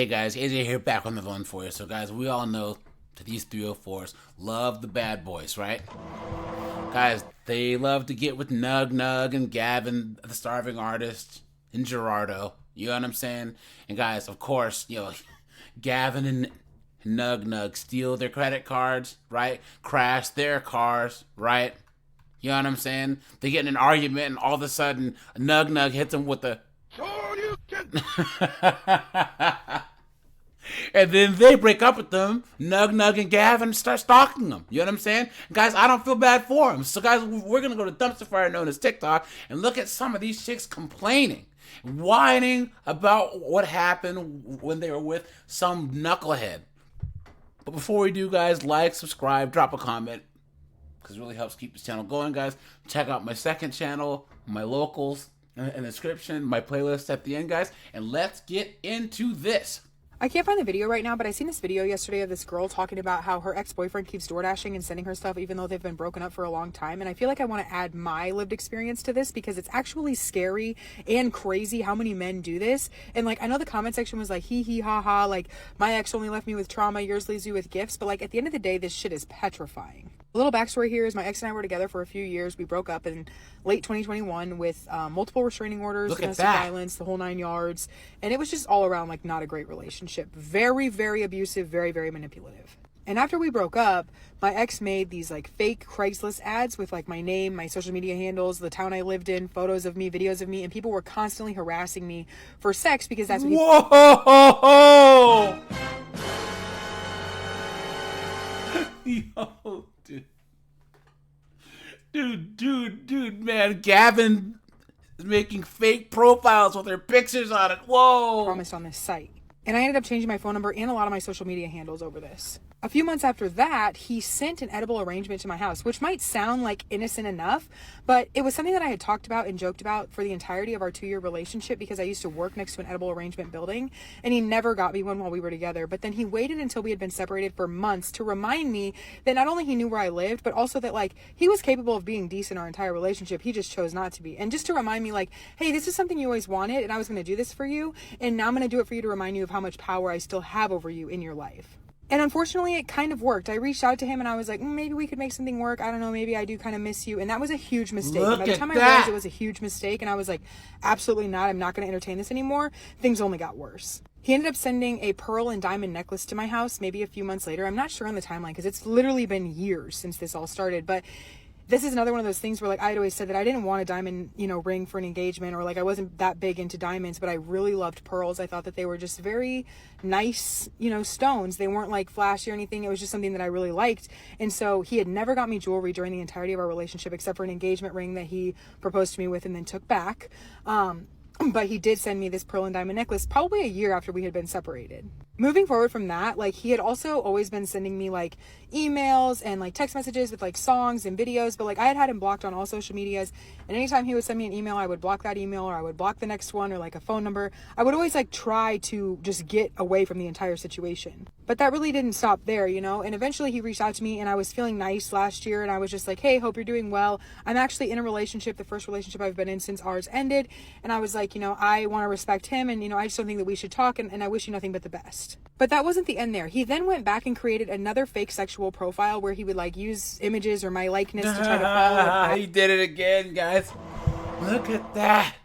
Hey guys, AJ here back on the one for you. So guys, we all know that these 304s love the bad boys, right? Guys, they love to get with Nug Nug and Gavin, the starving artist, and Gerardo. You know what I'm saying? And guys, of course, Gavin and Nug Nug steal their credit cards, right? Crash their cars, right? You know what I'm saying? They get in an argument and all of a sudden Nug Nug hits them with a and then they break up with them. Nug Nug and Gavin start stalking them. You know what I'm saying? Guys, I don't feel bad for them. So guys, we're going to go to dumpster fire known as TikTok and look at some of these chicks complaining, whining about what happened when they were with some knucklehead. But before we do, guys, like, subscribe, drop a comment, because it really helps keep this channel going, guys. Check out my second channel, my locals, in the description, my playlist at the end, guys. And let's get into this. I can't find the video right now, but I seen this video yesterday of this girl talking about how her ex-boyfriend keeps door dashing and sending her stuff even though they've been broken up for a long time. And I feel like I want to add my lived experience to this because it's actually scary and crazy how many men do this. And like, I know the comment section was like, hee hee ha ha, like my ex only left me with trauma, yours leaves you with gifts. But like at the end of the day, this shit is petrifying. A little backstory here is my ex and I were together for a few years. We broke up in late 2021 with multiple restraining orders, domestic violence, the whole 9 yards. And it was just all around like not a great relationship. Very, very abusive, very, very manipulative. And after we broke up, my ex made these like fake Craigslist ads with like my name, my social media handles, the town I lived in, photos of me, videos of me, and people were constantly harassing me for sex because that's what Whoa! Yo, dude, man, Gavin is making fake profiles with their pictures on it. Whoa! promised on this site. And I ended up changing my phone number and a lot of my social media handles over this. A few months after that, he sent an edible arrangement to my house, which might sound like innocent enough, but it was something that I had talked about and joked about for the entirety of our 2-year relationship because I used to work next to an edible arrangement building, and he never got me one while we were together. But then he waited until we had been separated for months to remind me that not only he knew where I lived, but also that like he was capable of being decent our entire relationship. He just chose not to be. And just to remind me like, hey, this is something you always wanted, and I was going to do this for you, and now I'm going to do it for you to remind you of how much power I still have over you in your life. And unfortunately, it kind of worked. I reached out to him and I was like, maybe we could make something work. I don't know. Maybe I do kind of miss you. And that was a huge mistake. By the time I realized it was a huge mistake and I was like, absolutely not. I'm not going to entertain this anymore. Things only got worse. He ended up sending a pearl and diamond necklace to my house maybe a few months later. I'm not sure on the timeline because it's literally been years since this all started. But this is another one of those things where like I had always said that I didn't want a diamond, ring for an engagement, or like I wasn't that big into diamonds, but I really loved pearls. I thought that they were just very nice, stones. They weren't like flashy or anything. It was just something that I really liked. And so he had never got me jewelry during the entirety of our relationship except for an engagement ring that he proposed to me with and then took back. But he did send me this pearl and diamond necklace probably a year after we had been separated. Moving forward from that, like he had also always been sending me like emails and like text messages with like songs and videos, but like I had him blocked on all social medias. And anytime he would send me an email, I would block that email or I would block the next one or like a phone number. I would always like try to just get away from the entire situation. But that really didn't stop there, and eventually he reached out to me and I was feeling nice last year and I was just like, hey, hope you're doing well. I'm actually in a relationship, the first relationship I've been in since ours ended. And I was like, I want to respect him and, I just don't think that we should talk and I wish you nothing but the best. But that wasn't the end there. He then went back and created another fake sexual profile where he would like use images or my likeness to try to follow. He did it again, guys. Look at that.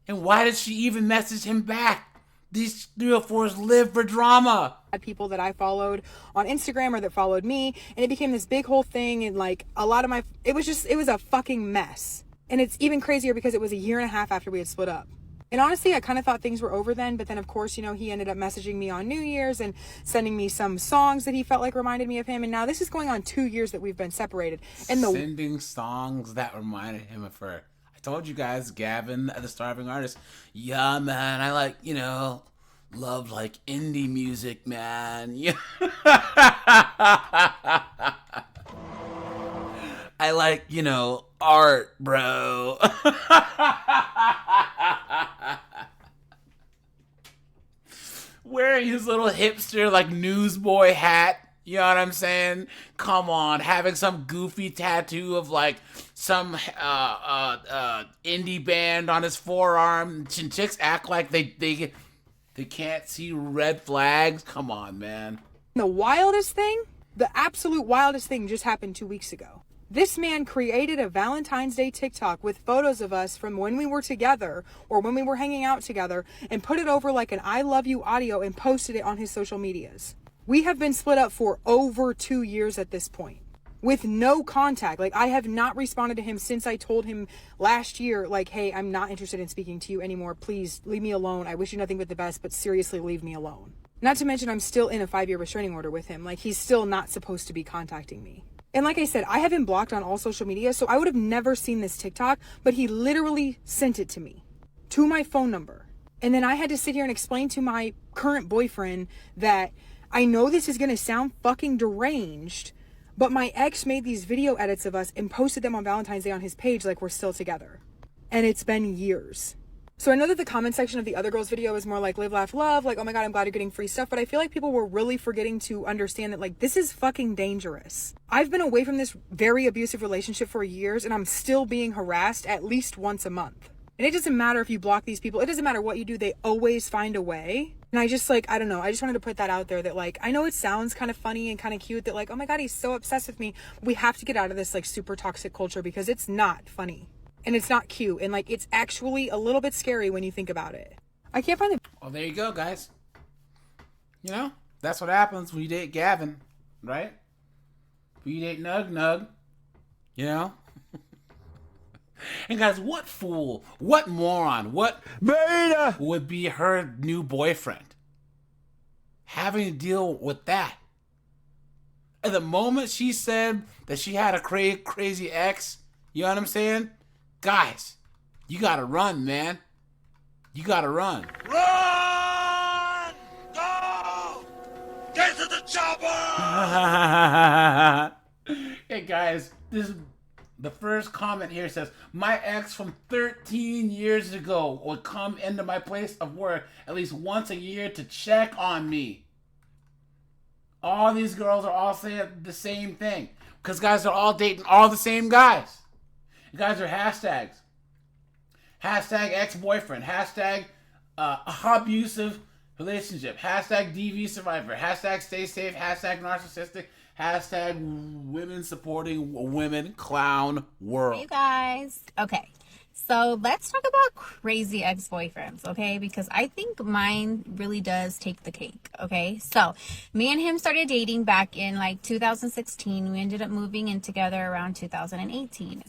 And why did she even message him back? These 304s live for drama. People that I followed on Instagram or that followed me, and it became this big whole thing, and like a lot of it was a fucking mess. And it's even crazier because it was a year and a half after we had split up. And honestly, I kind of thought things were over then, but then of course, he ended up messaging me on New Year's and sending me some songs that he felt like reminded me of him. And now this is going on 2 years that we've been separated. And sending songs that reminded him of her. I told you guys, Gavin, the starving artist. Yeah, man, I like, love like indie music, man. Yeah. I like, art, bro. Wearing his little hipster, like, newsboy hat. You know what I'm saying? Come on, having some goofy tattoo of, like, some indie band on his forearm. Chicks act like they They can't see red flags. Come on, man. The wildest thing, the absolute wildest thing just happened 2 weeks ago. This man created a Valentine's Day TikTok with photos of us from when we were together or when we were hanging out together and put it over like an I love you audio and posted it on his social medias. We have been split up for over 2 years at this point with no contact. Like, I have not responded to him since I told him last year, like, hey, I'm not interested in speaking to you anymore. Please leave me alone. I wish you nothing but the best, but seriously, leave me alone. Not to mention I'm still in a 5-year restraining order with him. Like, he's still not supposed to be contacting me. And like I said, I have been blocked on all social media, so I would have never seen this TikTok, but he literally sent it to me, to my phone number. And then I had to sit here and explain to my current boyfriend that I know this is going to sound fucking deranged, but my ex made these video edits of us and posted them on Valentine's Day on his page like we're still together. And it's been years. So I know that the comment section of the other girl's video is more like live, laugh, love, like, oh my God, I'm glad you're getting free stuff. But I feel like people were really forgetting to understand that, like, this is fucking dangerous. I've been away from this very abusive relationship for years and I'm still being harassed at least once a month. And it doesn't matter if you block these people. It doesn't matter what you do. They always find a way. And I just, like, I don't know. I just wanted to put that out there that, like, I know it sounds kind of funny and kind of cute that, like, oh my God, he's so obsessed with me. We have to get out of this, like, super toxic culture because it's not funny. And it's not cute. And, like, it's actually a little bit scary when you think about it. I can't find the... Well, there you go, guys. You know, that's what happens when you date Gavin, right? When you date Nug Nug, you know? And guys, what fool, what moron, what beta would be her new boyfriend? Having to deal with that. At the moment she said that she had a crazy ex, you know what I'm saying? Guys, you gotta run, man. You gotta run. Run! Go! Get to the chopper! Hey guys, the first comment here says, my ex from 13 years ago would come into my place of work at least once a year to check on me. All these girls are all saying the same thing. Because guys are all dating all the same guys. You guys are hashtags. Hashtag ex-boyfriend. Hashtag abusive relationship. Hashtag DV survivor. Hashtag stay safe. Hashtag narcissistic. Hashtag women supporting women clown world. Hey guys. Okay. So let's talk about crazy ex-boyfriends, okay? Because I think mine really does take the cake, okay? So me and him started dating back in like 2016. We ended up moving in together around 2018.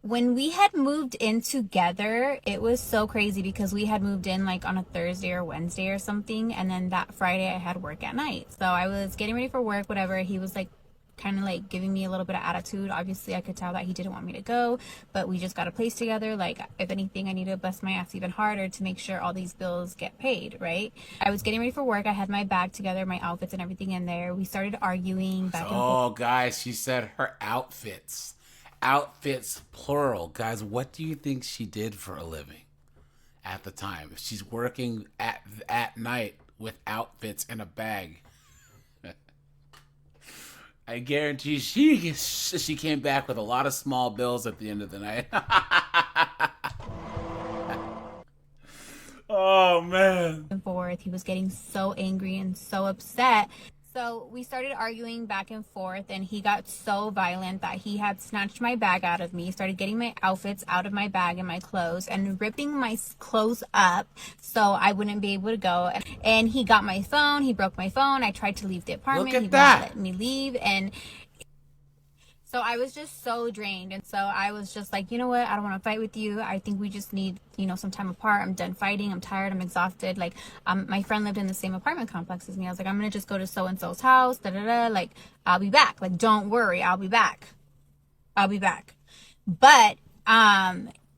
When we had moved in together, it was so crazy because we had moved in like on a Thursday or Wednesday or something. And then that Friday I had work at night. So I was getting ready for work, whatever. He was like kind of like giving me a little bit of attitude. Obviously I could tell that he didn't want me to go, but we just got a place together. Like, if anything, I need to bust my ass even harder to make sure all these bills get paid, right? I was getting ready for work. I had my bag together, my outfits and everything in there. We started arguing back and forth. Oh, guys, she said her outfits. Outfits, plural. Guys, what do you think she did for a living at the time? If she's working at night with outfits in a bag, I guarantee she came back with a lot of small bills at the end of the night. Oh, man. And forth. He was getting so angry and so upset. So we started arguing back and forth, and he got so violent that he had snatched my bag out of me, started getting my outfits out of my bag and my clothes, and ripping my clothes up so I wouldn't be able to go. And he got my phone. He broke my phone. I tried to leave the apartment. Look at he that. wouldn't let me leave. And so I was just so drained. And so I was just like, you know what? I don't want to fight with you. I think we just need, some time apart. I'm done fighting. I'm tired. I'm exhausted. Like, my friend lived in the same apartment complex as me. I was like, I'm going to just go to so-and-so's house. Like, I'll be back. Like, don't worry. I'll be back. But,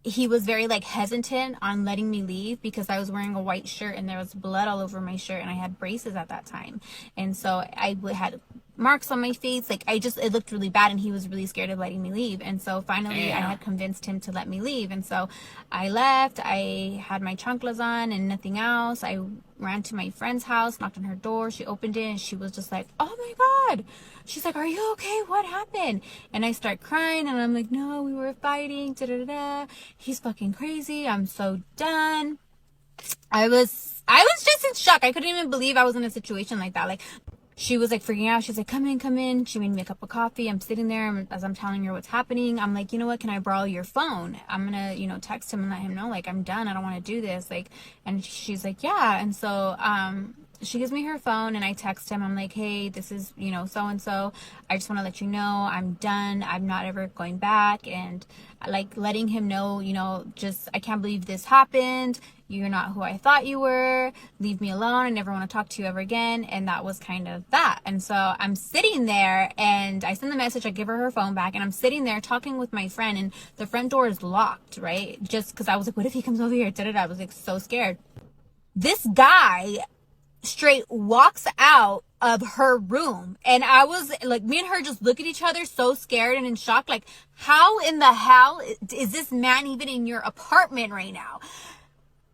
he was very like hesitant on letting me leave because I was wearing a white shirt and there was blood all over my shirt and I had braces at that time. And so I had marks on my face. Like, it looked really bad and he was really scared of letting me leave. And so finally I had convinced him to let me leave. And so I left. I had my chanclas on and nothing else. I ran to my friend's house, knocked on her door. She opened it and she was just like, oh my God. She's like, are you okay? What happened? And I start crying and I'm like, no, we were fighting. He's fucking crazy. I'm so done. I was I was just in shock. I couldn't even believe I was in a situation like that. Like, she was like freaking out. She's like, come in, come in. She made me a cup of coffee. I'm sitting there as I'm telling her what's happening. I'm like, you know what? Can I borrow your phone? I'm going to, you know, text him and let him know, like, I'm done. I don't want to do this. Like, and she's like, yeah. And so, she gives me her phone and I text him. I'm like, hey, this is, you know, so-and-so. I just want to let you know I'm done. I'm not ever going back. And like letting him know, you know, just, I can't believe this happened. You're not who I thought you were. Leave me alone. I never want to talk to you ever again. And that was kind of that. And so I'm sitting there and I send the message. I give her phone back and I'm sitting there talking with my friend and the front door is locked, right? Just because I was like, what if he comes over here? I was like so scared. This guy straight walks out of her room and I was like, me and her just look at each other so scared and in shock, like, how in the hell is this man even in your apartment right now?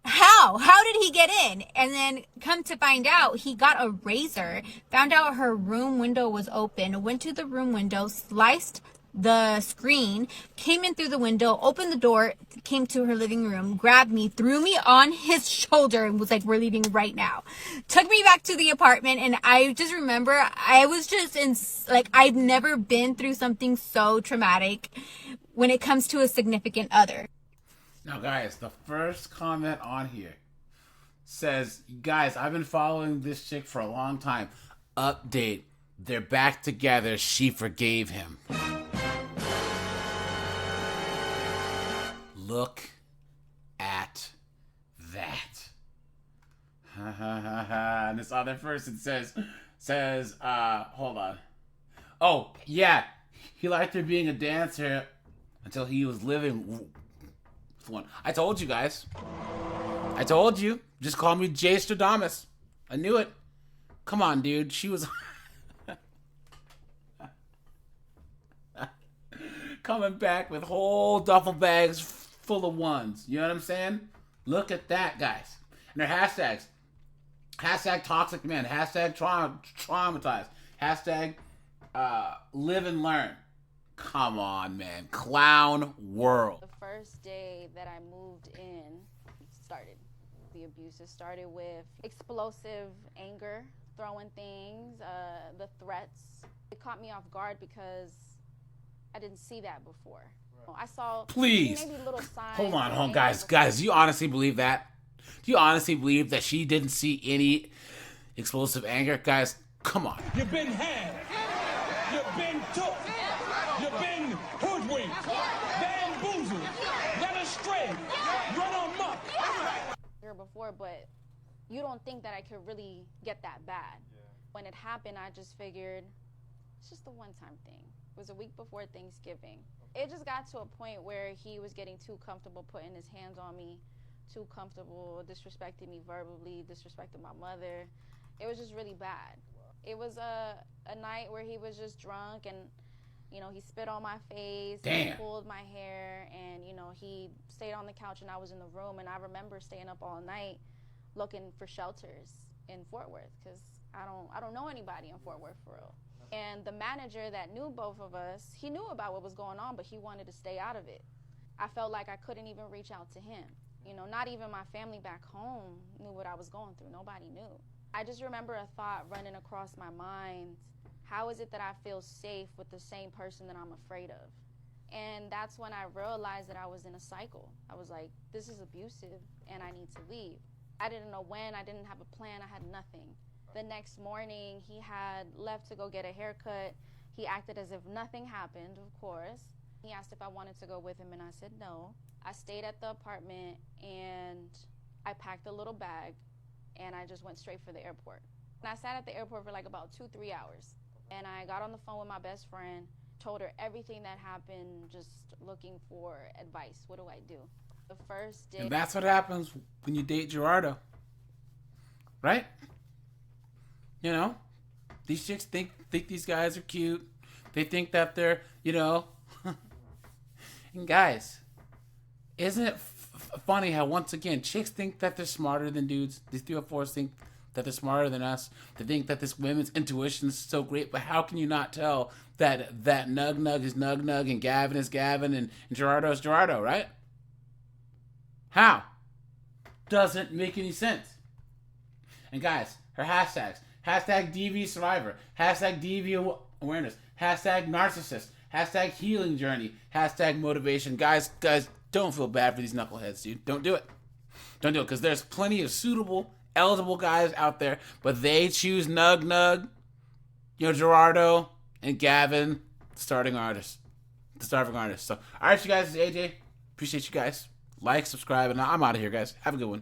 How did he get in? And then come to find out, he got a razor, found out her room window was open, went to the room window, sliced the screen, came in through the window, opened the door, came to her living room, grabbed me, threw me on his shoulder and was like, we're leaving right now. Took me back to the apartment. And I just remember I was just in, like, I've never been through something so traumatic when it comes to a significant other. Now, guys, the first comment on here says, guys, I've been following this chick for a long time. Update. They're back together. She forgave him. Look at that. And this other person says, hold on. Oh, yeah. He liked her being a dancer until he was living with one. I told you guys. I told you. Just call me Jay Stradamus. I knew it. Come on, dude. She was coming back with whole duffel bags full of ones. You know what I'm saying? Look at that, guys. And their hashtags. Hashtag toxic men. Hashtag traumatized. Hashtag live and learn. Come on, man. Clown world. The first day that I moved in started. The abuses started with explosive anger, throwing things, the threats. It caught me off guard because I didn't see that before. I saw Please. maybe little signs. Hold on, guys. Guys, do you honestly believe that? Do you honestly believe that she didn't see any explosive anger? Guys, come on. You've been had. You've been took. You've been hoodwinked. Bamboozled. Led astray. Run amok. Before, but you don't think that I could really get that bad. When it happened, I just figured it's just a one-time thing. It was a week before Thanksgiving. It just got to a point where he was getting too comfortable putting his hands on me, too comfortable disrespecting me verbally, disrespecting my mother. It was just really bad. It was a night where he was just drunk and, you know, he spit on my face, he pulled my hair, and, you know, he stayed on the couch and I was in the room. And I remember staying up all night looking for shelters in Fort Worth because I don't know anybody in Fort Worth for real. And the manager that knew both of us, he knew about what was going on, but he wanted to stay out of it. I felt like I couldn't even reach out to him. You know, not even my family back home knew what I was going through. Nobody knew. I just remember a thought running across my mind. How is it that I feel safe with the same person that I'm afraid of? And that's when I realized that I was in a cycle. I was like, this is abusive and I need to leave. I didn't know when, I didn't have a plan, I had nothing. The next morning, he had left to go get a haircut. He acted as if nothing happened, of course. He asked if I wanted to go with him and I said no. I stayed at the apartment and I packed a little bag and I just went straight for the airport. And I sat at the airport for like about 2-3 hours. And I got on the phone with my best friend, told her everything that happened, just looking for advice. What do I do? The first day. And that's what happens when you date Gerardo. Right? You know? These chicks think these guys are cute. They think that they're, you know. And guys, isn't it funny how, once again, chicks think that they're smarter than dudes? These 304s think that they're smarter than us. They think that this women's intuition is so great, but how can you not tell that Nug Nug is Nug Nug and Gavin is Gavin and Gerardo is Gerardo, right? How? Doesn't make any sense. And guys, her hashtags. Hashtag DV Survivor. Hashtag DV Awareness. Hashtag Narcissist. Hashtag Healing Journey. Hashtag Motivation. Guys, don't feel bad for these knuckleheads, dude. Don't do it. Don't do it, because there's plenty of suitable, eligible guys out there, but they choose Nug Nug, Gerardo, and Gavin, the starving artists. So, all right, you guys, this is AJ. Appreciate you guys. Like, subscribe, and I'm out of here, guys. Have a good one.